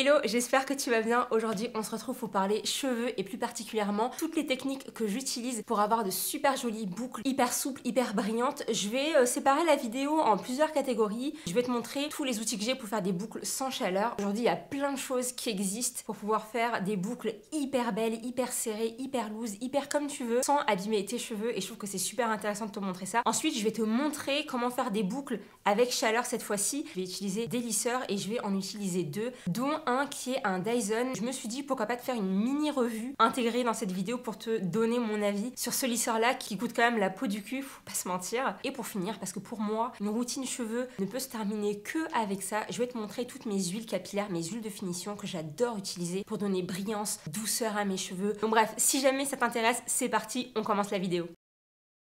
Hello, j'espère que tu vas bien. Aujourd'hui, on se retrouve pour parler cheveux et plus particulièrement toutes les techniques que j'utilise pour avoir de super jolies boucles hyper souples, hyper brillantes. Je vais séparer la vidéo en plusieurs catégories. Je vais te montrer tous les outils que j'ai pour faire des boucles sans chaleur. Aujourd'hui, il y a plein de choses qui existent pour pouvoir faire des boucles hyper belles, hyper serrées, hyper loose, hyper comme tu veux, sans abîmer tes cheveux et je trouve que c'est super intéressant de te montrer ça. Ensuite, je vais te montrer comment faire des boucles avec chaleur cette fois-ci. Je vais utiliser des lisseurs et je vais en utiliser deux, dont un qui est un Dyson. Je me suis dit pourquoi pas te faire une mini revue intégrée dans cette vidéo pour te donner mon avis sur ce lisseur là qui coûte quand même la peau du cul, faut pas se mentir. Et pour finir, parce que pour moi une routine cheveux ne peut se terminer que avec ça, je vais te montrer toutes mes huiles capillaires, mes huiles de finition que j'adore utiliser pour donner brillance, douceur à mes cheveux. Donc bref, si jamais ça t'intéresse, c'est parti, on commence la vidéo.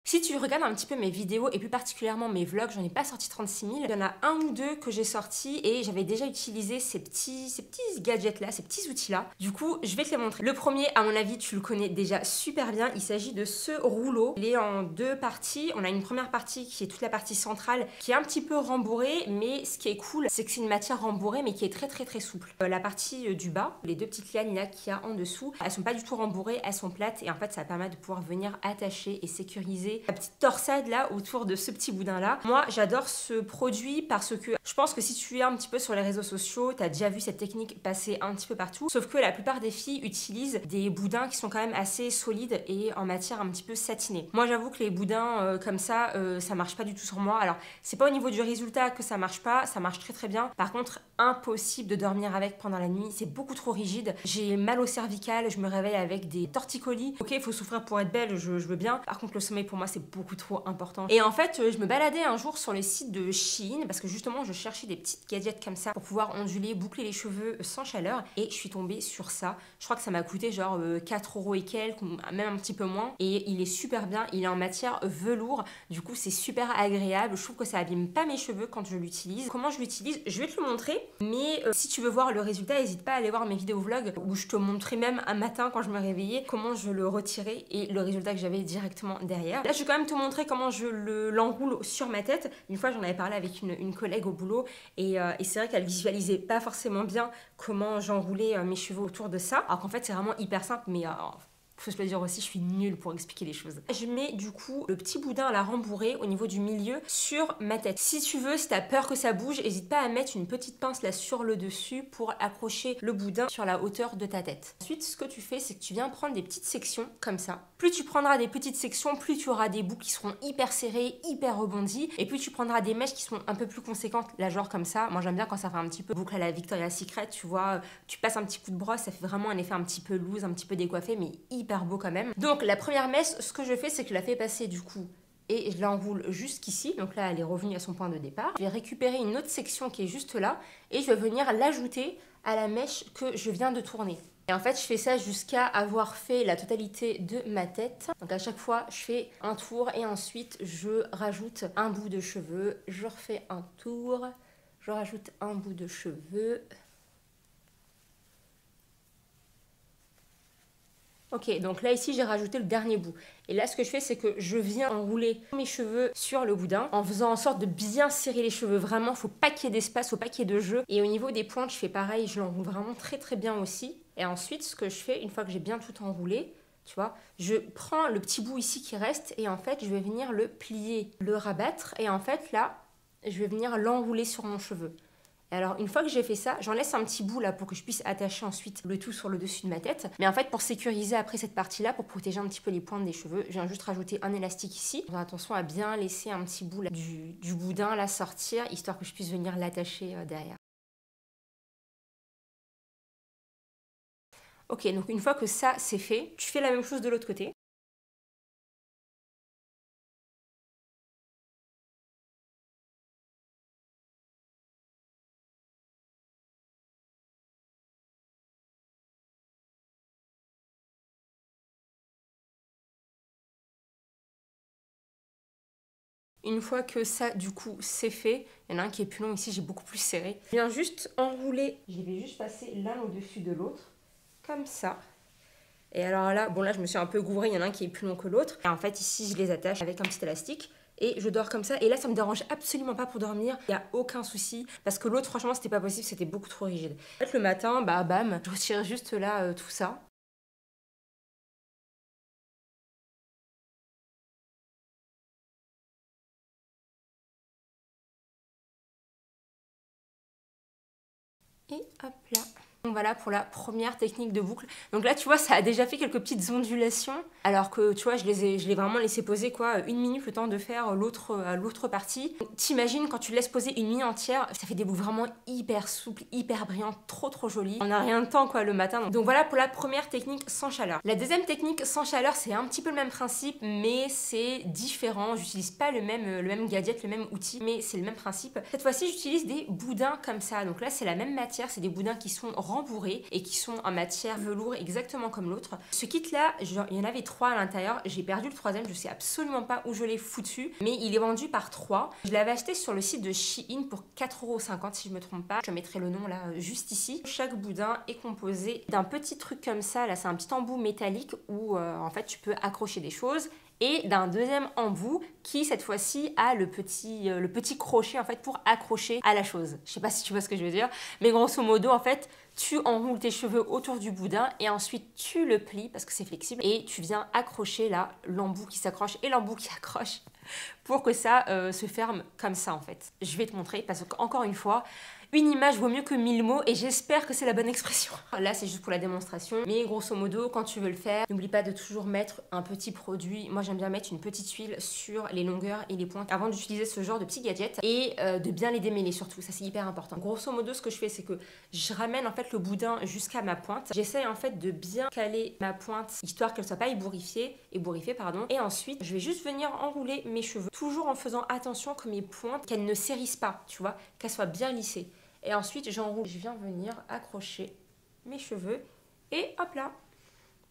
Si tu regardes un petit peu mes vidéos et plus particulièrement mes vlogs, j'en ai pas sorti 36 000. Il y en a un ou deux que j'ai sortis et j'avais déjà utilisé ces petits gadgets là, ces petits outils là. Du coup, je vais te les montrer. Le premier, à mon avis, tu le connais déjà super bien. Il s'agit de ce rouleau. Il est en deux parties. On a une première partie qui est toute la partie centrale qui est un petit peu rembourrée, mais ce qui est cool, c'est que c'est une matière rembourrée mais qui est très souple. La partie du bas, les deux petites lianes là qu'il y a en dessous, elles sont pas du tout rembourrées, elles sont plates et en fait ça permet de pouvoir venir attacher et sécuriser la petite torsade là autour de ce petit boudin là. Moi j'adore ce produit parce que je pense que si tu es un petit peu sur les réseaux sociaux, tu as déjà vu cette technique passer un petit peu partout, sauf que la plupart des filles utilisent des boudins qui sont quand même assez solides et en matière un petit peu satinée. Moi j'avoue que les boudins comme ça, ça marche pas du tout sur moi. Alors c'est pas au niveau du résultat que ça marche pas, ça marche très bien. Par contre impossible de dormir avec pendant la nuit, c'est beaucoup trop rigide. J'ai mal au cervical, je me réveille avec des torticolis. Ok, il faut souffrir pour être belle, je veux bien. Par contre le sommeil pour moi c'est beaucoup trop important. Et en fait, je me baladais un jour sur le site de Shein parce que justement, je cherchais des petites gadgets comme ça pour pouvoir onduler, boucler les cheveux sans chaleur. Et je suis tombée sur ça. Je crois que ça m'a coûté genre 4 € et quelques, même un petit peu moins. Et il est super bien. Il est en matière velours. Du coup, c'est super agréable. Je trouve que ça abîme pas mes cheveux quand je l'utilise. Comment je l'utilise? Je vais te le montrer. Mais si tu veux voir le résultat, n'hésite pas à aller voir mes vidéos vlog où je te montrais même un matin quand je me réveillais comment je le retirais et le résultat que j'avais directement derrière. Là, je vais quand même te montrer comment je l'enroule sur ma tête. Une fois, j'en avais parlé avec une collègue au boulot et c'est vrai qu'elle visualisait pas forcément bien comment j'enroulais mes cheveux autour de ça. Alors qu'en fait, c'est vraiment hyper simple, mais faut se le dire aussi, je suis nulle pour expliquer les choses. Je mets du coup le petit boudin à la rembourrée au niveau du milieu sur ma tête. Si tu veux, si t'as peur que ça bouge, n'hésite pas à mettre une petite pince là sur le dessus pour accrocher le boudin sur la hauteur de ta tête. Ensuite, ce que tu fais, c'est que tu viens prendre des petites sections comme ça. Plus tu prendras des petites sections, plus tu auras des boucles qui seront hyper serrées, hyper rebondies. Et plus tu prendras des mèches qui sont un peu plus conséquentes, là genre comme ça. Moi j'aime bien quand ça fait un petit peu boucle à la Victoria's Secret, tu vois. Tu passes un petit coup de brosse, ça fait vraiment un effet un petit peu loose, un petit peu décoiffé, mais hyper beau quand même. Donc la première mèche, ce que je fais, c'est que je la fais passer du coup et je l'enroule jusqu'ici. Donc là, elle est revenue à son point de départ. Je vais récupérer une autre section qui est juste là et je vais venir l'ajouter à la mèche que je viens de tourner. Et en fait, je fais ça jusqu'à avoir fait la totalité de ma tête. Donc à chaque fois, je fais un tour et ensuite, je rajoute un bout de cheveux. Je refais un tour, je rajoute un bout de cheveux. Ok, donc là ici j'ai rajouté le dernier bout. Et là ce que je fais c'est que je viens enrouler mes cheveux sur le boudin en faisant en sorte de bien serrer les cheveux. Vraiment, faut pas qu'il y ait d'espace, faut pas qu'il y ait de jeu. Et au niveau des pointes, je fais pareil, je l'enroule vraiment très bien aussi. Et ensuite ce que je fais, une fois que j'ai bien tout enroulé, tu vois, je prends le petit bout ici qui reste et en fait je vais venir le plier, le rabattre. Et en fait là, je vais venir l'enrouler sur mon cheveu. Et alors une fois que j'ai fait ça, j'en laisse un petit bout là pour que je puisse attacher ensuite le tout sur le dessus de ma tête. Mais en fait pour sécuriser après cette partie là, pour protéger un petit peu les pointes des cheveux, je viens juste rajouter un élastique ici. Faire attention à bien laisser un petit bout là, du boudin là sortir, histoire que je puisse venir l'attacher derrière. Ok, donc une fois que ça c'est fait, tu fais la même chose de l'autre côté. Une fois que ça, du coup, c'est fait, il y en a un qui est plus long ici, j'ai beaucoup plus serré. Je viens juste enrouler, je vais juste passer l'un au-dessus de l'autre, comme ça. Et alors là, bon là, je me suis un peu gourée, il y en a un qui est plus long que l'autre. Et en fait, ici, je les attache avec un petit élastique. et je dors comme ça. Et là, ça me dérange absolument pas pour dormir. Il n'y a aucun souci. Parce que l'autre, franchement, c'était pas possible. C'était beaucoup trop rigide. En fait, le matin, bah bam, je retire juste là tout ça. Et hop là. Donc voilà pour la première technique de boucle. Donc là, tu vois, ça a déjà fait quelques petites ondulations. Alors que, tu vois, je l'ai vraiment laissé poser, quoi, 1 minute le temps de faire l'autre partie. T'imagines, quand tu laisses poser 1 minute entière, ça fait des boucles vraiment hyper souples, hyper brillantes, trop jolies. On n'a rien de temps, quoi, le matin. Donc voilà pour la première technique sans chaleur. La deuxième technique sans chaleur, c'est un petit peu le même principe, mais c'est différent. J'utilise pas le même gadget, le même outil, mais c'est le même principe. Cette fois-ci, j'utilise des boudins comme ça. Donc là, c'est la même matière, c'est des boudins qui sont rembourrés et qui sont en matière velours exactement comme l'autre. Ce kit là, il y en avait 3 à l'intérieur, j'ai perdu le troisième, je sais absolument pas où je l'ai foutu, mais il est vendu par 3. Je l'avais acheté sur le site de Shein pour 4,50 € si je me trompe pas. Je mettrai le nom là juste ici. Chaque boudin est composé d'un petit truc comme ça, là c'est un petit embout métallique où en fait tu peux accrocher des choses, et d'un deuxième embout qui cette fois-ci a le petit crochet en fait pour accrocher à la chose. Je sais pas si tu vois ce que je veux dire, mais grosso modo en fait tu enroules tes cheveux autour du boudin et ensuite tu le plies parce que c'est flexible et tu viens accrocher là l'embout qui s'accroche et l'embout qui accroche pour que ça se ferme comme ça en fait. Je vais te montrer parce qu'encore une fois, une image vaut mieux que 1000 mots et j'espère que c'est la bonne expression. Là, c'est juste pour la démonstration. Mais grosso modo, quand tu veux le faire, n'oublie pas de toujours mettre un petit produit. Moi, j'aime bien mettre une petite huile sur les longueurs et les pointes avant d'utiliser ce genre de petits gadgets et de bien les démêler surtout. Ça, c'est hyper important. Grosso modo, ce que je fais, c'est que je ramène en fait le boudin jusqu'à ma pointe. J'essaye en fait de bien caler ma pointe histoire qu'elle soit pas ébouriffée, pardon. Et ensuite, je vais juste venir enrouler mes cheveux. Toujours en faisant attention que mes pointes, qu'elles ne s'hérissent pas, tu vois, qu'elles soient bien lissées. Et ensuite, j'enroule, je viens venir accrocher mes cheveux et hop là.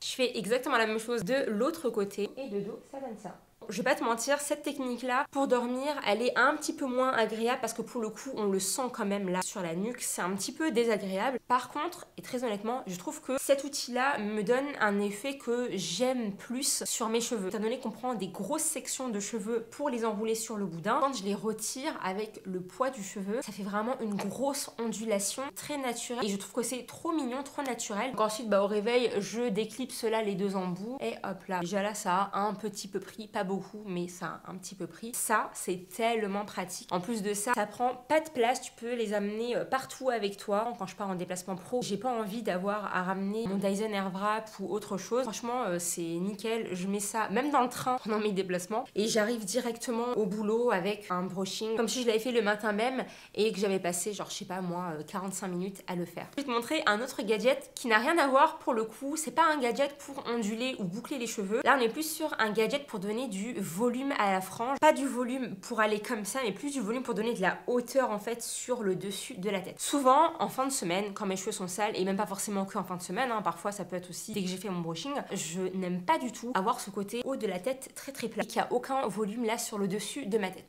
Je fais exactement la même chose de l'autre côté et de dos, ça donne ça. Je vais pas te mentir, cette technique-là, pour dormir, elle est un petit peu moins agréable parce que pour le coup, on le sent quand même là sur la nuque, c'est un petit peu désagréable. Par contre, et très honnêtement, je trouve que cet outil-là me donne un effet que j'aime plus sur mes cheveux. Étant donné qu'on prend des grosses sections de cheveux pour les enrouler sur le boudin, quand je les retire avec le poids du cheveu, ça fait vraiment une grosse ondulation très naturelle et je trouve que c'est trop mignon, trop naturel. Donc ensuite, au réveil, je déclipse là les 2 embouts et hop là. Déjà là, ça a un petit peu pris, pas beaucoup, mais ça a un petit peu pris. Ça, c'est tellement pratique. En plus de ça, ça prend pas de place, tu peux les amener partout avec toi. Quand je pars en déplacement pro, j'ai pas envie d'avoir à ramener mon Dyson Airwrap ou autre chose. Franchement, c'est nickel. Je mets ça même dans le train pendant mes déplacements et j'arrive directement au boulot avec un brushing comme si je l'avais fait le matin même et que j'avais passé genre, je sais pas moi, 45 minutes à le faire. Je vais te montrer un autre gadget qui n'a rien à voir pour le coup. C'est pas un gadget pour onduler ou boucler les cheveux. Là, on est plus sur un gadget pour donner du volume à la frange. Pas du volume pour aller comme ça, mais plus du volume pour donner de la hauteur en fait sur le dessus de la tête. Souvent, en fin de semaine, quand mes cheveux sont sales, et même pas forcément que en fin de semaine, parfois ça peut être aussi dès que j'ai fait mon brushing, je n'aime pas du tout avoir ce côté haut de la tête très plat et qu'il n'y a aucun volume là sur le dessus de ma tête.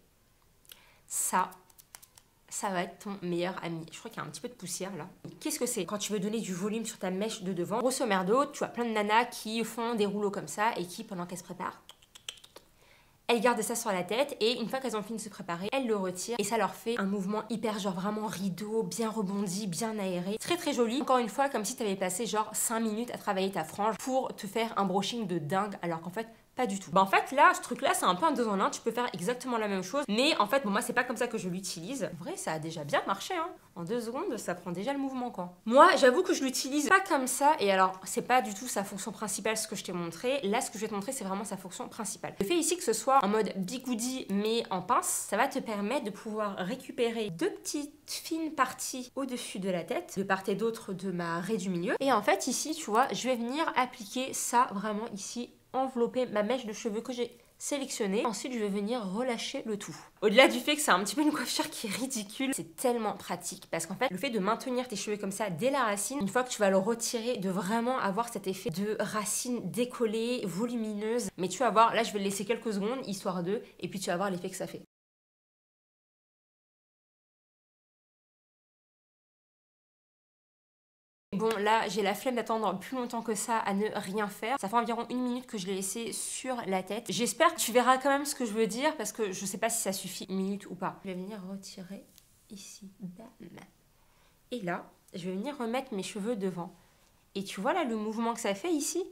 Ça va être ton meilleur ami. Je crois qu'il y a un petit peu de poussière là. Qu'est-ce que c'est? Quand tu veux donner du volume sur ta mèche de devant, grosso merdo, tu as plein de nanas qui font des rouleaux comme ça et qui, pendant qu'elles se préparent, elles gardent ça sur la tête et une fois qu'elles ont fini de se préparer, elles le retirent et ça leur fait un mouvement hyper genre vraiment rideau, bien rebondi, bien aéré. Très joli. Encore une fois, comme si tu avais passé genre 5 minutes à travailler ta frange pour te faire un brushing de dingue alors qu'en fait, pas du tout. En fait là, ce truc là c'est un peu un 2 en 1, tu peux faire exactement la même chose, mais en fait moi c'est pas comme ça que je l'utilise. En vrai ça a déjà bien marché En 2 secondes ça prend déjà le mouvement quoi. Moi j'avoue que je l'utilise pas comme ça et alors c'est pas du tout sa fonction principale ce que je t'ai montré. Là ce que je vais te montrer c'est vraiment sa fonction principale. Le fait ici que ce soit en mode bigoudi mais en pince, ça va te permettre de pouvoir récupérer 2 petites fines parties au-dessus de la tête, de part et d'autre de ma raie du milieu. Et en fait ici tu vois, je vais venir appliquer ça vraiment ici, envelopper ma mèche de cheveux que j'ai sélectionnée. Ensuite, je vais venir relâcher le tout. Au-delà du fait que c'est un petit peu une coiffure qui est ridicule, c'est tellement pratique parce qu'en fait, le fait de maintenir tes cheveux comme ça dès la racine, une fois que tu vas le retirer, de vraiment avoir cet effet de racine décollée, volumineuse. Mais tu vas voir, là, je vais le laisser quelques secondes, histoire de, et puis tu vas voir l'effet que ça fait. Bon là j'ai la flemme d'attendre plus longtemps que ça à ne rien faire. Ça fait environ 1 minute que je l'ai laissé sur la tête. J'espère que tu verras quand même ce que je veux dire parce que je sais pas si ça suffit 1 minute ou pas. Je vais venir retirer ici. Bam. Et là, je vais venir remettre mes cheveux devant. Et tu vois là le mouvement que ça fait ici?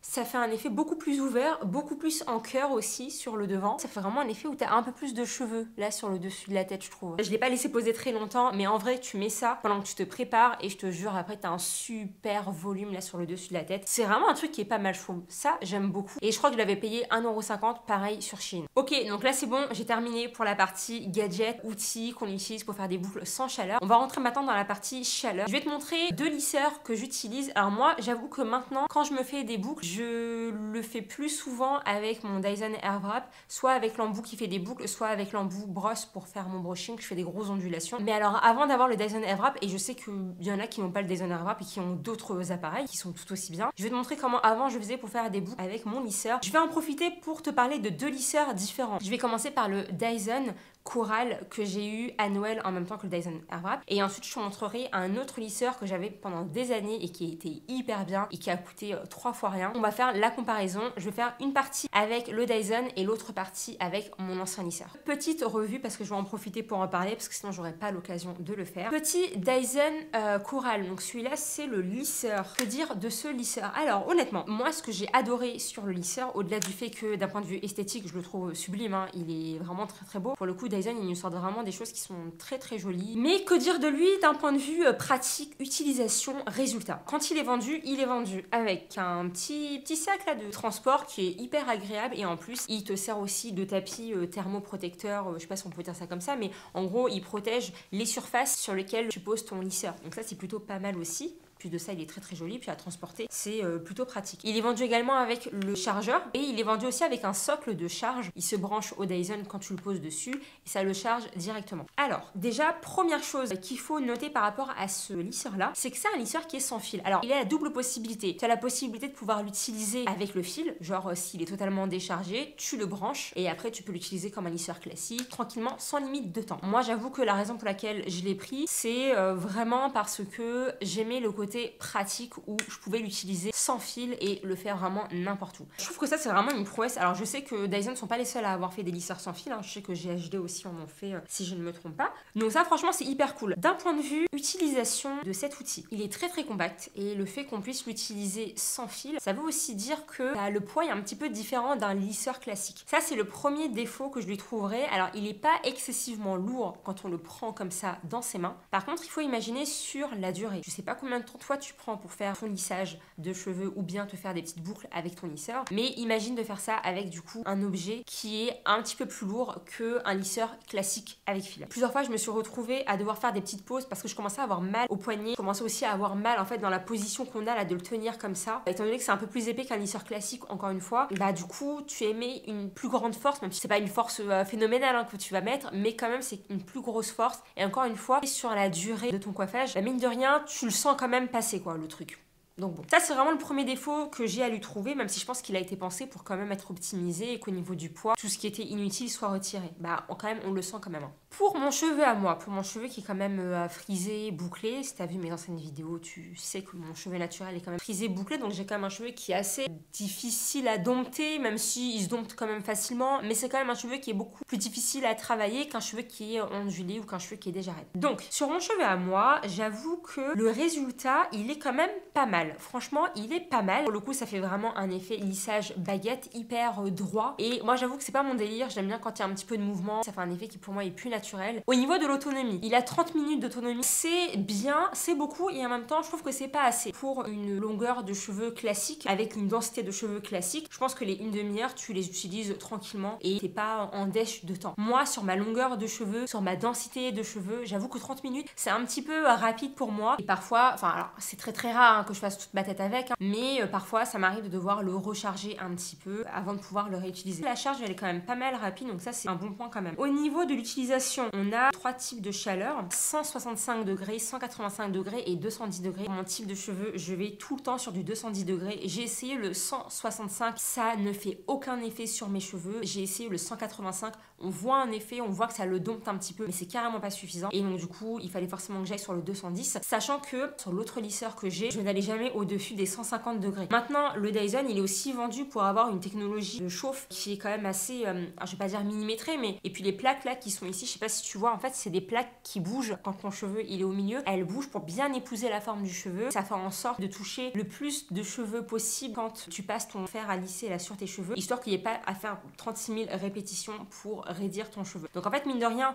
Ça fait un effet beaucoup plus ouvert, beaucoup plus en cœur aussi sur le devant. Ça fait vraiment un effet où tu as un peu plus de cheveux là sur le dessus de la tête, je trouve. Je l'ai pas laissé poser très longtemps, mais en vrai tu mets ça pendant que tu te prépares et je te jure après tu as un super volume là sur le dessus de la tête. C'est vraiment un truc qui est pas mal, je trouve. Ça j'aime beaucoup et je crois que je l'avais payé 1,50 € pareil sur Shein. Ok, donc là c'est bon, j'ai terminé pour la partie gadget, outils qu'on utilise pour faire des boucles sans chaleur. On va rentrer maintenant dans la partie chaleur. Je vais te montrer 2 lisseurs que j'utilise. Alors moi j'avoue que maintenant quand je me fais des boucles, je le fais plus souvent avec mon Dyson Airwrap, soit avec l'embout qui fait des boucles, soit avec l'embout brosse pour faire mon brushing, je fais des grosses ondulations. Mais alors avant d'avoir le Dyson Airwrap, et je sais qu'il y en a qui n'ont pas le Dyson Airwrap et qui ont d'autres appareils qui sont tout aussi bien, je vais te montrer comment avant je faisais pour faire des boucles avec mon lisseur. Je vais en profiter pour te parler de 2 lisseurs différents. Je vais commencer par le Dyson Coral que j'ai eu à Noël en même temps que le Dyson Airwrap, et ensuite je te montrerai un autre lisseur que j'avais pendant des années et qui a été hyper bien et qui a coûté 3 fois rien. On va faire la comparaison. Je vais faire une partie avec le Dyson et l'autre partie avec mon ancien lisseur. Petite revue parce que je vais en profiter pour en parler parce que sinon j'aurais pas l'occasion de le faire. Petit Dyson Coral, donc celui-là c'est le lisseur. Que dire de ce lisseur? Alors honnêtement, moi ce que j'ai adoré sur le lisseur, au-delà du fait que d'un point de vue esthétique je le trouve sublime, hein, il est vraiment très très beau. Pour le coup Dyson il nous sort vraiment des choses qui sont très très jolies. Mais que dire de lui d'un point de vue pratique, utilisation, résultat? Quand il est vendu avec un petit sac là de transport qui est hyper agréable et en plus il te sert aussi de tapis thermoprotecteur, je sais pas si on peut dire ça comme ça, mais en gros il protège les surfaces sur lesquelles tu poses ton lisseur. Donc ça c'est plutôt pas mal aussi. Plus de ça, il est très très joli, puis à transporter, c'est plutôt pratique. Il est vendu également avec le chargeur et il est vendu aussi avec un socle de charge. Il se branche au Dyson quand tu le poses dessus et ça le charge directement. Alors, déjà, première chose qu'il faut noter par rapport à ce lisseur-là, c'est que c'est un lisseur qui est sans fil. Alors, il a la double possibilité. Tu as la possibilité de pouvoir l'utiliser avec le fil, genre s'il est totalement déchargé, tu le branches et après tu peux l'utiliser comme un lisseur classique, tranquillement, sans limite de temps. Moi, j'avoue que la raison pour laquelle je l'ai pris, c'est vraiment parce que j'aimais le côté pratique où je pouvais l'utiliser sans fil et le faire vraiment n'importe où. Je trouve que ça c'est vraiment une prouesse. Alors je sais que Dyson ne sont pas les seuls à avoir fait des lisseurs sans fil, hein. Je sais que GHD aussi en ont fait si je ne me trompe pas. Donc ça franchement c'est hyper cool. D'un point de vue utilisation de cet outil, il est très très compact et le fait qu'on puisse l'utiliser sans fil, ça veut aussi dire que le poids est un petit peu différent d'un lisseur classique. Ça c'est le premier défaut que je lui trouverais. Alors il n'est pas excessivement lourd quand on le prend comme ça dans ses mains. Par contre il faut imaginer sur la durée. Je sais pas combien de temps toi tu prends pour faire ton lissage de cheveux ou bien te faire des petites boucles avec ton lisseur, mais imagine de faire ça avec du coup un objet qui est un petit peu plus lourd qu'un lisseur classique avec fil. Plusieurs fois je me suis retrouvée à devoir faire des petites pauses parce que je commençais à avoir mal au poignet, je commençais aussi à avoir mal en fait dans la position qu'on a là de le tenir comme ça, étant donné que c'est un peu plus épais qu'un lisseur classique encore une fois, bah du coup tu émets une plus grande force, même si c'est pas une force phénoménale hein, que tu vas mettre, mais quand même c'est une plus grosse force et encore une fois sur la durée de ton coiffage, bah, mine de rien tu le sens quand même passer quoi le truc. Donc bon, ça c'est vraiment le premier défaut que j'ai à lui trouver, même si je pense qu'il a été pensé pour quand même être optimisé et qu'au niveau du poids, tout ce qui était inutile soit retiré. Bah quand même on le sent quand même. Hein. Pour mon cheveu à moi, pour mon cheveu qui est quand même frisé, bouclé, si t'as vu mes anciennes vidéos, tu sais que mon cheveu naturel est quand même frisé, bouclé, donc j'ai quand même un cheveu qui est assez difficile à dompter, même s'il se dompte quand même facilement, mais c'est quand même un cheveu qui est beaucoup plus difficile à travailler qu'un cheveu qui est ondulé ou qu'un cheveu qui est déjà raide. Donc sur mon cheveu à moi, j'avoue que le résultat, il est quand même pas mal. Franchement, il est pas mal. Pour le coup, ça fait vraiment un effet lissage baguette hyper droit. Et moi, j'avoue que c'est pas mon délire. J'aime bien quand il y a un petit peu de mouvement. Ça fait un effet qui pour moi est plus naturel. Au niveau de l'autonomie, il a 30 minutes d'autonomie. C'est bien, c'est beaucoup et en même temps, je trouve que c'est pas assez. Pour une longueur de cheveux classique, avec une densité de cheveux classique, je pense que les 1 demi-heure, tu les utilises tranquillement et t'es pas en dèche de temps. Moi, sur ma longueur de cheveux, sur ma densité de cheveux, j'avoue que 30 minutes, c'est un petit peu rapide pour moi. Et parfois, enfin, alors c'est très très rare hein, que je fasse toute ma tête avec, hein, mais parfois ça m'arrive de devoir le recharger un petit peu avant de pouvoir le réutiliser. La charge elle est quand même pas mal rapide, donc ça c'est un bon point quand même. Au niveau de l'utilisation protection, on a 3 types de chaleur, 165 degrés, 185 degrés et 210 degrés. Pour mon type de cheveux, je vais tout le temps sur du 210 degrés. J'ai essayé le 165, ça ne fait aucun effet sur mes cheveux. J'ai essayé le 185, on voit un effet, on voit que ça le dompte un petit peu, mais c'est carrément pas suffisant. Et donc du coup, il fallait forcément que j'aille sur le 210, sachant que sur l'autre lisseur que j'ai, je n'allais jamais au-dessus des 150 degrés. Maintenant, le Dyson, il est aussi vendu pour avoir une technologie de chauffe qui est quand même assez, je vais pas dire millimétrée, mais et puis les plaques là qui sont ici, je sais pas si tu vois, en fait, c'est des plaques qui bougent quand ton cheveu il est au milieu. Elles bougent pour bien épouser la forme du cheveu. Ça fait en sorte de toucher le plus de cheveux possible quand tu passes ton fer à lisser là sur tes cheveux, histoire qu'il n'y ait pas à faire 36 000 répétitions pour raidir ton cheveu. Donc en fait, mine de rien,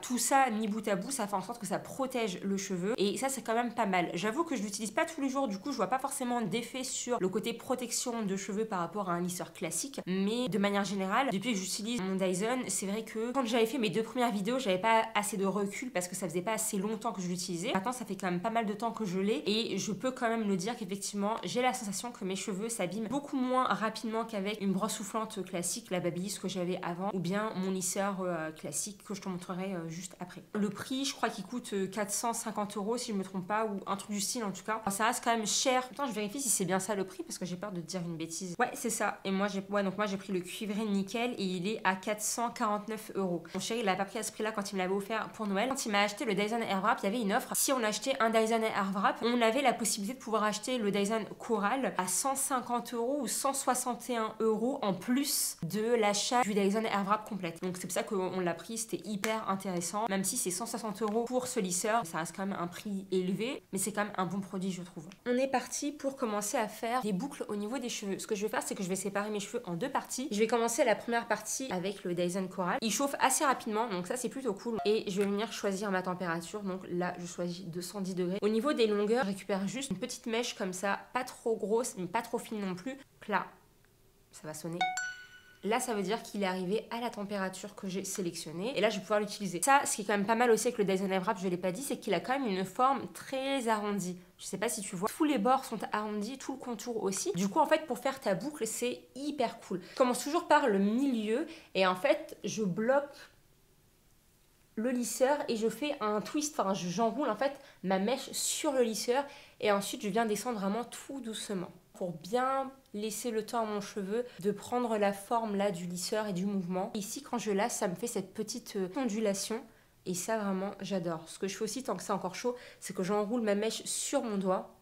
tout ça mis bout à bout, ça fait en sorte que ça protège le cheveu et ça c'est quand même pas mal. J'avoue que je l'utilise pas tous les jours, du coup je vois pas forcément d'effet sur le côté protection de cheveux par rapport à un lisseur classique, mais de manière générale, depuis que j'utilise mon Dyson, c'est vrai que quand j'avais fait mes 2 premières vidéos, j'avais pas assez de recul parce que ça faisait pas assez longtemps que je l'utilisais. Maintenant ça fait quand même pas mal de temps que je l'ai et je peux quand même le dire qu'effectivement j'ai la sensation que mes cheveux s'abîment beaucoup moins rapidement qu'avec une brosse soufflante classique, la Babyliss que j'avais avant, ou bien mon lisseur classique que je te montrerai juste après. Le prix, je crois qu'il coûte 450 € si je me trompe pas, ou un truc du style en tout cas. Ça reste quand même cher. Attends, je vérifie si c'est bien ça le prix parce que j'ai peur de te dire une bêtise. Ouais, c'est ça. Et moi, j'ai pris le cuivré nickel et il est à 449 €. Mon chéri, il a pas pris à ce prix-là quand il me l'avait offert pour Noël. Quand il m'a acheté le Dyson Airwrap, il y avait une offre. Si on achetait un Dyson Airwrap, on avait la possibilité de pouvoir acheter le Dyson Coral à 150 € ou 161 € en plus de l'achat du Dyson Airwrap complète. Donc c'est pour ça qu'on l'a pris, c'était hyper intéressant. Même si c'est 160 € pour ce lisseur, ça reste quand même un prix élevé, mais c'est quand même un bon produit je trouve. On est parti pour commencer à faire des boucles au niveau des cheveux. Ce que je vais faire, c'est que je vais séparer mes cheveux en 2 parties. Je vais commencer la première partie avec le Dyson Coral. Il chauffe assez rapidement, donc ça c'est plutôt cool. Et je vais venir choisir ma température, donc là je choisis 210 degrés. Au niveau des longueurs, je récupère juste une petite mèche comme ça, pas trop grosse, mais pas trop fine non plus. Là, ça va sonner. Là, ça veut dire qu'il est arrivé à la température que j'ai sélectionnée. Et là, je vais pouvoir l'utiliser. Ça, ce qui est quand même pas mal aussi avec le Dyson Airwrap, je ne l'ai pas dit, c'est qu'il a quand même une forme très arrondie. Je sais pas si tu vois. Tous les bords sont arrondis, tout le contour aussi. Du coup, en fait, pour faire ta boucle, c'est hyper cool. Je commence toujours par le milieu. Et en fait, je bloque le lisseur et je fais un twist. Enfin, j'enroule en fait ma mèche sur le lisseur. Et ensuite, je viens descendre vraiment tout doucement, pour bien laisser le temps à mon cheveu de prendre la forme là du lisseur et du mouvement. Ici, quand je lasse, ça me fait cette petite ondulation et ça vraiment j'adore. Ce que je fais aussi tant que c'est encore chaud, c'est que j'enroule ma mèche sur mon doigt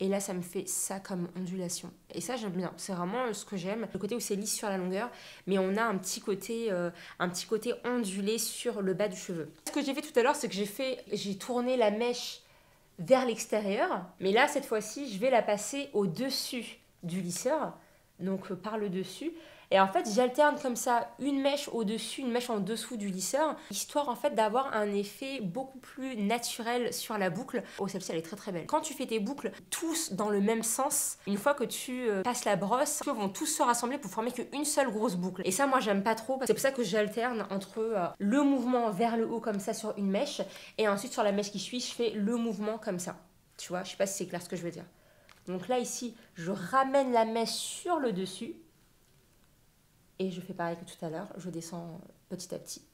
et là ça me fait ça comme ondulation. Et ça j'aime bien, c'est vraiment ce que j'aime, le côté où c'est lisse sur la longueur, mais on a un petit côté ondulé sur le bas du cheveu. Ce que j'ai fait tout à l'heure, c'est que j'ai tourné la mèche vers l'extérieur, mais là cette fois-ci je vais la passer au-dessus du lisseur, donc par le dessus, et en fait j'alterne comme ça une mèche au-dessus, une mèche en dessous du lisseur, histoire en fait d'avoir un effet beaucoup plus naturel sur la boucle. Oh, celle-ci elle est très très belle. Quand tu fais tes boucles tous dans le même sens, une fois que tu passes la brosse, ils vont tous se rassembler pour former qu'une seule grosse boucle, et ça moi j'aime pas trop, c'est pour ça que j'alterne entre le mouvement vers le haut comme ça sur une mèche, et ensuite sur la mèche qui suit je fais le mouvement comme ça, tu vois, je sais pas si c'est clair ce que je veux dire. Donc là ici je ramène la mèche sur le dessus et je fais pareil que tout à l'heure, je descends petit à petit.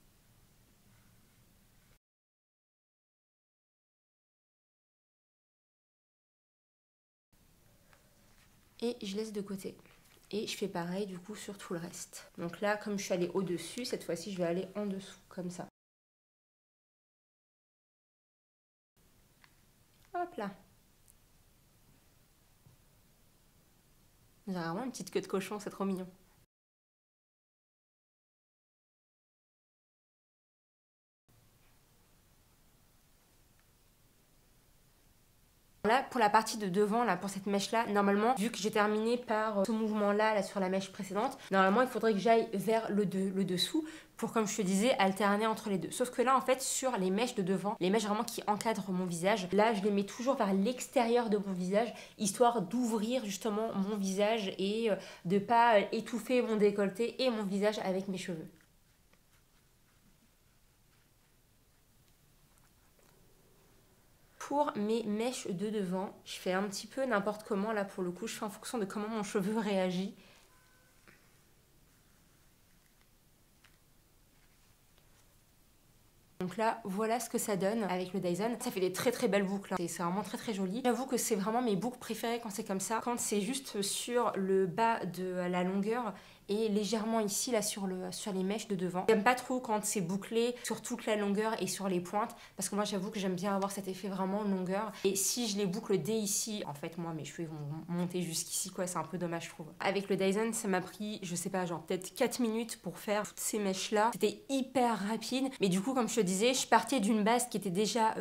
Et je laisse de côté. Et je fais pareil du coup sur tout le reste. Donc là, comme je suis allée au-dessus, cette fois-ci je vais aller en dessous, comme ça. Hop là. J'ai vraiment une petite queue de cochon, c'est trop mignon. Là, pour la partie de devant, là, pour cette mèche-là, normalement, vu que j'ai terminé par ce mouvement-là là, sur la mèche précédente, normalement, il faudrait que j'aille vers le dessous pour, comme je te disais, alterner entre les deux. Sauf que là, en fait, sur les mèches de devant, les mèches vraiment qui encadrent mon visage, là, je les mets toujours vers l'extérieur de mon visage, histoire d'ouvrir justement mon visage et de pas étouffer mon décolleté et mon visage avec mes cheveux. Pour mes mèches de devant, je fais un petit peu n'importe comment. Là, pour le coup, je fais en fonction de comment mon cheveu réagit. Donc là, voilà ce que ça donne avec le Dyson. Ça fait des très très belles boucles, hein. C'est vraiment très très joli. J'avoue que c'est vraiment mes boucles préférées quand c'est comme ça. Quand c'est juste sur le bas de la longueur et légèrement ici là sur les mèches de devant. J'aime pas trop quand c'est bouclé sur toute la longueur et sur les pointes parce que moi j'avoue que j'aime bien avoir cet effet vraiment longueur. Et si je les boucle dès ici, en fait moi mes cheveux vont monter jusqu'ici quoi, c'est un peu dommage je trouve. Avec le Dyson ça m'a pris, je sais pas, genre peut-être 4 minutes pour faire toutes ces mèches là. C'était hyper rapide, mais du coup comme je te disais, je partais d'une base qui était déjà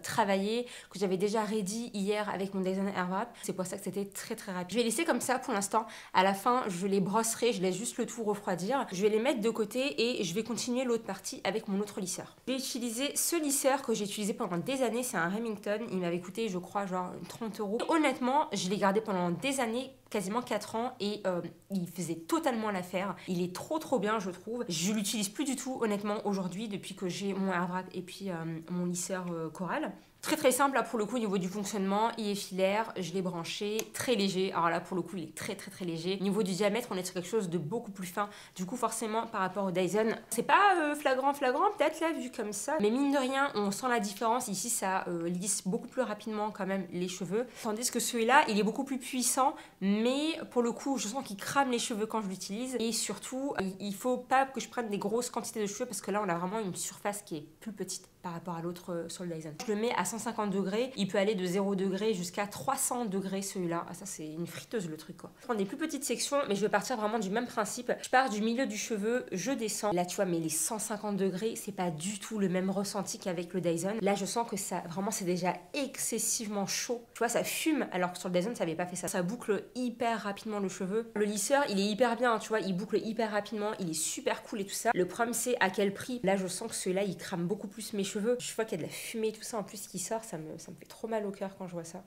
travaillée, que j'avais déjà ready hier avec mon Dyson Airwrap. C'est pour ça que c'était très très rapide. Je vais laisser comme ça pour l'instant. À la fin je les brosserai, je laisse juste le tout refroidir. Je vais les mettre de côté et je vais continuer l'autre partie avec mon autre lisseur. Je vais utiliser ce lisseur que j'ai utilisé pendant des années, c'est un Remington. Il m'avait coûté je crois genre 30 €. Honnêtement, je l'ai gardé pendant des années, quasiment 4 ans et il faisait totalement l'affaire. Il est trop bien je trouve. Je l'utilise plus du tout honnêtement aujourd'hui depuis que j'ai mon Airwrap et puis mon lisseur Coral. Très simple là pour le coup au niveau du fonctionnement, il est filaire, je l'ai branché, très léger, alors là pour le coup il est très léger. Au niveau du diamètre on est sur quelque chose de beaucoup plus fin, du coup forcément par rapport au Dyson, c'est pas flagrant peut-être là vu comme ça, mais mine de rien on sent la différence, ici ça lisse beaucoup plus rapidement quand même les cheveux, tandis que celui-là il est beaucoup plus puissant, mais pour le coup je sens qu'il crame les cheveux quand je l'utilise, et surtout il faut pas que je prenne des grosses quantités de cheveux parce que là on a vraiment une surface qui est plus petite par rapport à l'autre sur le Dyson. Je le mets à 150 degrés, il peut aller de 0 degré jusqu'à 300 degrés celui-là. Ah, ça c'est une friteuse le truc quoi. Je prends des plus petites sections, mais je vais partir vraiment du même principe. Je pars du milieu du cheveu, je descends. Là tu vois, mais les 150 degrés, c'est pas du tout le même ressenti qu'avec le Dyson. Là je sens que ça, vraiment c'est déjà excessivement chaud. Tu vois, ça fume, alors que sur le Dyson ça avait pas fait ça. Ça boucle hyper rapidement le cheveu. Le lisseur, il est hyper bien, tu vois, il boucle hyper rapidement, il est super cool et tout ça. Le problème c'est à quel prix. Là je sens que celui-là il crame beaucoup plus mes cheveux. Je vois qu'il y a de la fumée et tout ça en plus qui sort, ça me fait trop mal au cœur quand je vois ça.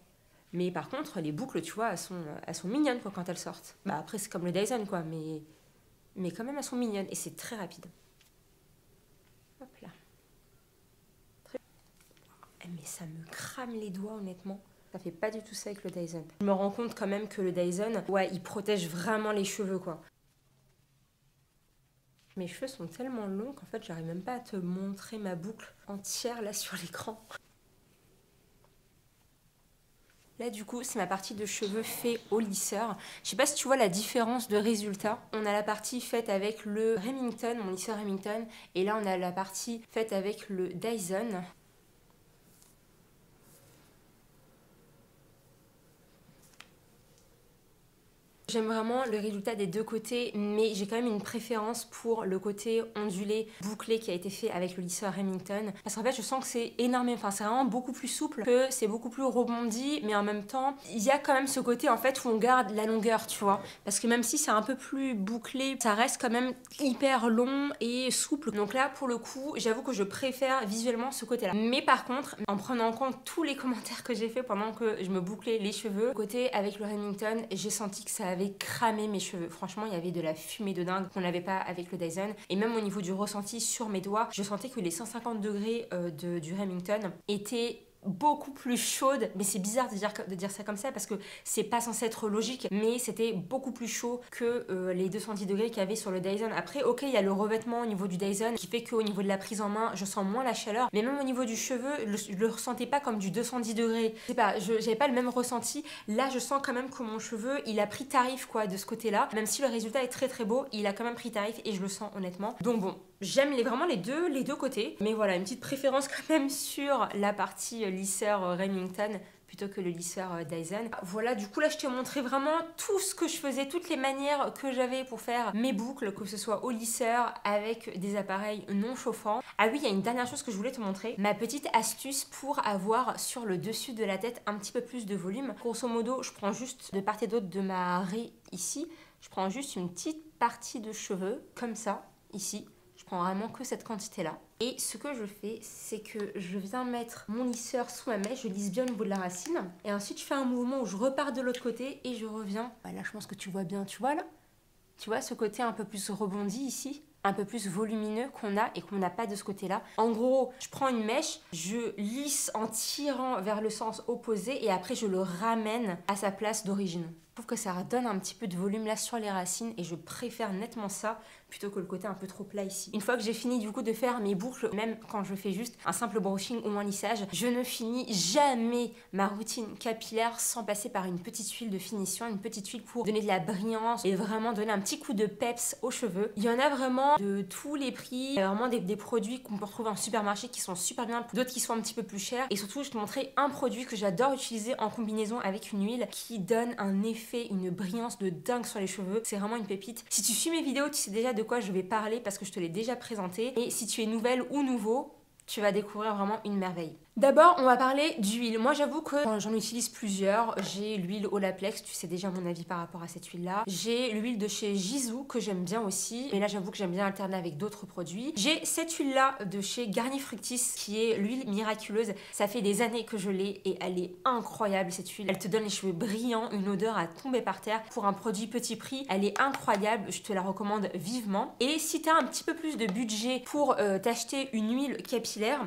Mais par contre, les boucles, tu vois, elles sont mignonnes quoi, quand elles sortent. Bah après, c'est comme le Dyson, quoi, mais quand même, elles sont mignonnes et c'est très rapide. Hop là. Mais ça me crame les doigts, honnêtement. Ça fait pas du tout ça avec le Dyson. Je me rends compte quand même que le Dyson, ouais, il protège vraiment les cheveux, quoi. Mes cheveux sont tellement longs qu'en fait, j'arrive même pas à te montrer ma boucle entière là sur l'écran. Là du coup c'est ma partie de cheveux fait au lisseur. Je sais pas si tu vois la différence de résultat. On a la partie faite avec le Remington, mon lisseur Remington, et là on a la partie faite avec le Dyson. J'aime vraiment le résultat des deux côtés, mais j'ai quand même une préférence pour le côté ondulé, bouclé qui a été fait avec le lisseur Remington. Parce qu'en fait, je sens que c'est énormément, enfin c'est vraiment beaucoup plus souple, que c'est beaucoup plus rebondi, mais en même temps, il y a quand même ce côté en fait où on garde la longueur, tu vois. Parce que même si c'est un peu plus bouclé, ça reste quand même hyper long et souple. Donc là, pour le coup, j'avoue que je préfère visuellement ce côté-là. Mais par contre, en prenant en compte tous les commentaires que j'ai fait pendant que je me bouclais les cheveux, côté avec le Remington, j'ai senti que ça avait cramé mes cheveux. Franchement, il y avait de la fumée de dingue qu'on n'avait pas avec le Dyson. Et même au niveau du ressenti sur mes doigts, je sentais que les 150 degrés du Remington étaient beaucoup plus chaude, mais c'est bizarre de dire ça comme ça parce que c'est pas censé être logique, mais c'était beaucoup plus chaud que les 210 degrés qu'il y avait sur le Dyson. Après ok, il y a le revêtement au niveau du Dyson qui fait qu'au niveau de la prise en main je sens moins la chaleur, mais même au niveau du cheveu je le ressentais pas comme du 210 degrés, je sais pas, j'avais pas le même ressenti. Là je sens quand même que mon cheveu il a pris tarif quoi de ce côté là, même si le résultat est très beau, il a quand même pris tarif et je le sens honnêtement. Donc bon, j'aime vraiment les deux côtés, mais voilà, une petite préférence quand même sur la partie lisseur Remington plutôt que le lisseur Dyson. Voilà, du coup là je t'ai montré vraiment tout ce que je faisais, toutes les manières que j'avais pour faire mes boucles, que ce soit au lisseur avec des appareils non chauffants. Ah oui, il y a une dernière chose que je voulais te montrer, ma petite astuce pour avoir sur le dessus de la tête un petit peu plus de volume. Grosso modo, je prends juste de part et d'autre de ma raie ici, je prends juste une petite partie de cheveux comme ça, ici. Je prends vraiment que cette quantité-là. Et ce que je fais, c'est que je viens mettre mon lisseur sous ma mèche, je lisse bien au niveau de la racine. Et ensuite, je fais un mouvement où je repars de l'autre côté et je reviens. Bah là, je pense que tu vois bien, tu vois là? Tu vois ce côté un peu plus rebondi ici, un peu plus volumineux qu'on a et qu'on n'a pas de ce côté-là. En gros, je prends une mèche, je lisse en tirant vers le sens opposé et après, je le ramène à sa place d'origine. Je trouve que ça redonne un petit peu de volume là sur les racines et je préfère nettement ça plutôt que le côté un peu trop plat ici. Une fois que j'ai fini du coup de faire mes boucles, même quand je fais juste un simple brushing ou un lissage, je ne finis jamais ma routine capillaire sans passer par une petite huile de finition, une petite huile pour donner de la brillance et vraiment donner un petit coup de peps aux cheveux. Il y en a vraiment de tous les prix, vraiment des produits qu'on peut retrouver en supermarché qui sont super bien, d'autres qui sont un petit peu plus chers. Et surtout, je te montrer un produit que j'adore utiliser en combinaison avec une huile qui donne un effet, une brillance de dingue sur les cheveux. C'est vraiment une pépite. Si tu suis mes vidéos, tu sais déjà de quoi je vais parler parce que je te l'ai déjà présenté. Et si tu es nouvelle ou nouveau, tu vas découvrir vraiment une merveille. D'abord, on va parler d'huile. Moi, j'avoue que j'en utilise plusieurs. J'ai l'huile Olaplex, tu sais déjà mon avis par rapport à cette huile-là. J'ai l'huile de chez Gisou que j'aime bien aussi. Mais là, j'avoue que j'aime bien alterner avec d'autres produits. J'ai cette huile-là de chez Garnier Fructis qui est l'huile miraculeuse. Ça fait des années que je l'ai et elle est incroyable cette huile. Elle te donne les cheveux brillants, une odeur à tomber par terre. Pour un produit petit prix, elle est incroyable. Je te la recommande vivement. Et si tu as un petit peu plus de budget pour t'acheter une huile capillaire,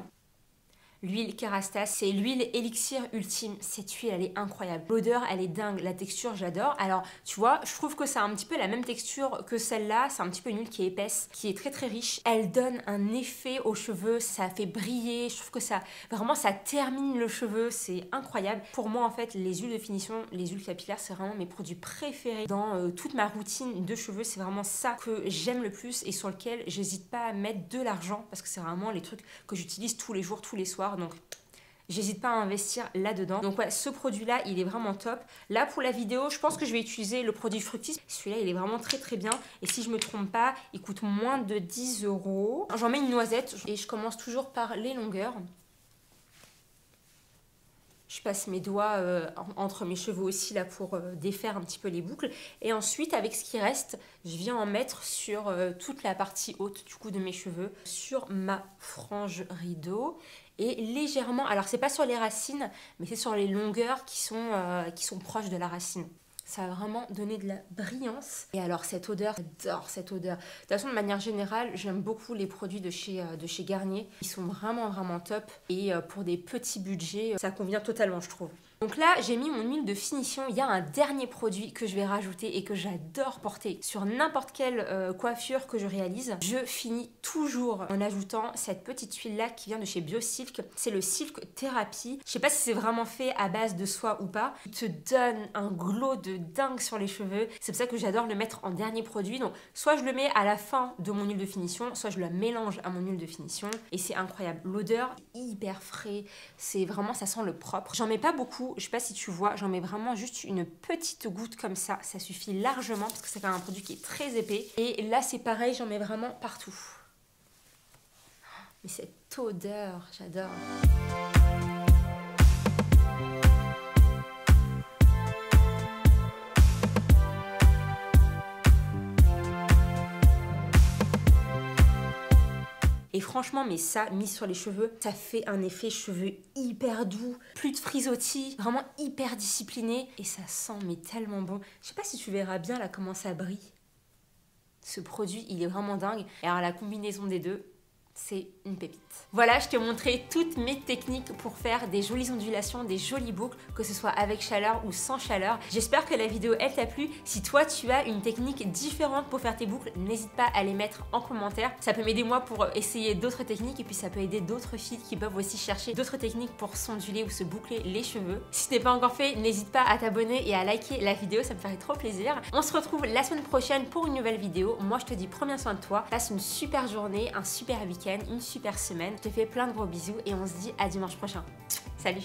l'huile Kerastase, c'est l'huile élixir ultime. Cette huile, elle est incroyable. L'odeur, elle est dingue. La texture, j'adore. Alors, tu vois, je trouve que ça a un petit peu la même texture que celle-là. C'est un petit peu une huile qui est épaisse, qui est très très riche. Elle donne un effet aux cheveux. Ça fait briller. Je trouve que ça, vraiment, ça termine le cheveu. C'est incroyable. Pour moi, en fait, les huiles de finition, les huiles capillaires, c'est vraiment mes produits préférés dans toute ma routine de cheveux. C'est vraiment ça que j'aime le plus et sur lequel j'hésite pas à mettre de l'argent parce que c'est vraiment les trucs que j'utilise tous les jours, tous les soirs. Donc j'hésite pas à investir là-dedans. Donc ouais, ce produit-là, il est vraiment top. Là, pour la vidéo, je pense que je vais utiliser le produit Fructis. Celui-là, il est vraiment très très bien. Et si je me trompe pas, il coûte moins de 10 €. J'en mets une noisette et je commence toujours par les longueurs. Je passe mes doigts entre mes cheveux aussi là pour défaire un petit peu les boucles. Et ensuite, avec ce qui reste, je viens en mettre sur toute la partie haute du coup de mes cheveux, sur ma frange rideau. Et légèrement, alors c'est pas sur les racines, mais c'est sur les longueurs qui sont proches de la racine. Ça va vraiment donner de la brillance. Et alors cette odeur, j'adore cette odeur. De toute façon, de manière générale, j'aime beaucoup les produits de chez Garnier. Ils sont vraiment vraiment top. Et pour des petits budgets, ça convient totalement, je trouve. Donc là, j'ai mis mon huile de finition. Il y a un dernier produit que je vais rajouter et que j'adore porter sur n'importe quelle coiffure que je réalise. Je finis toujours en ajoutant cette petite huile-là qui vient de chez Biosilk. C'est le Silk Therapy. Je sais pas si c'est vraiment fait à base de soie ou pas. Il te donne un glow de dingue sur les cheveux. C'est pour ça que j'adore le mettre en dernier produit. Donc soit je le mets à la fin de mon huile de finition, soit je la mélange à mon huile de finition. Et c'est incroyable. L'odeur est hyper frais. C'est vraiment, ça sent le propre. J'en mets pas beaucoup. Je sais pas si tu vois, j'en mets vraiment juste une petite goutte comme ça suffit largement parce que c'est quand même un produit qui est très épais. Et là c'est pareil, j'en mets vraiment partout. Mais cette odeur, j'adore. Et franchement, mais ça, mis sur les cheveux, ça fait un effet cheveux hyper doux, plus de frisottis, vraiment hyper discipliné. Et ça sent mais tellement bon. Je sais pas si tu verras bien là comment ça brille. Ce produit, il est vraiment dingue. Et alors la combinaison des deux, c'est une pépite. Voilà, je t'ai montré toutes mes techniques pour faire des jolies ondulations, des jolies boucles, que ce soit avec chaleur ou sans chaleur. J'espère que la vidéo, elle t'a plu. Si toi, tu as une technique différente pour faire tes boucles, n'hésite pas à les mettre en commentaire. Ça peut m'aider moi pour essayer d'autres techniques et puis ça peut aider d'autres filles qui peuvent aussi chercher d'autres techniques pour s'onduler ou se boucler les cheveux. Si ce n'est pas encore fait, n'hésite pas à t'abonner et à liker la vidéo, ça me ferait trop plaisir. On se retrouve la semaine prochaine pour une nouvelle vidéo. Moi, je te dis, prends bien soin de toi, passe une super journée, un super week-end, une super semaine. Je te fais plein de gros bisous et on se dit à dimanche prochain. Salut!